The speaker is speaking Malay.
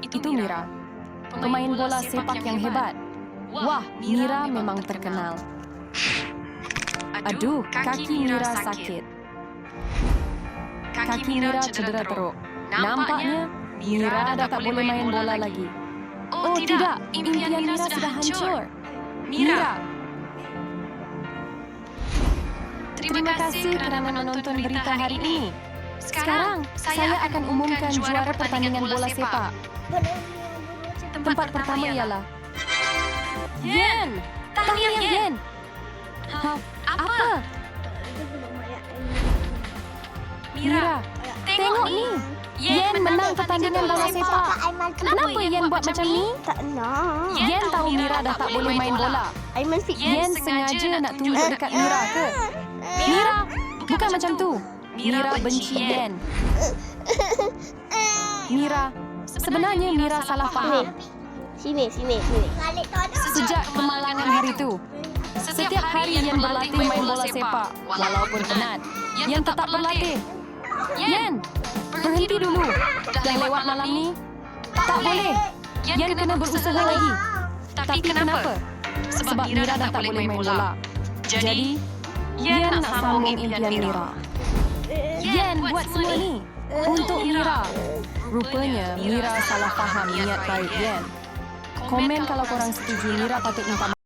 Itu Mira, pemain bola sepak yang hebat. Wah, Mira memang terkenal. Aduh, kaki Mira sakit. Kaki Mira cedera teruk. Nampaknya Mira dah tak boleh main bola lagi. Oh tidak, impian Mira sudah hancur. Mira. Terima kasih kerana menonton berita hari ini. Sekarang, saya akan umumkan juara pertandingan bola sepak. Tempat pertama ialah Yen. Tahniah Yen. Apa? Mira, tengok ni. Yen menang pertandingan bola sepak. Kenapa Yen buat macam ni? Tak nak. Yen tahu Mira dah tak boleh main bola. Aiman fikir Yen sengaja nak tunjuk dekat Mira ke? Mira, bukan macam tu. Mira benci Yen. Mira, sebenarnya Mira salah faham. Sini. Sejak kemalangan hari itu, setiap hari Yen berlatih main bola sepak. Walaupun penat, Yen tetap berlatih. Yen, berhenti dulu. Dah lewat malam ni. Tak boleh. Yen kena berusaha lagi. Tapi kenapa? Sebab Mira dah tak boleh main bola. Jadi, Yen nak sambung impian Mira. Yen buat semua ni untuk Mira. Rupanya Mira salah faham niat baik Yen. Komen kalau korang setuju Mira patut minta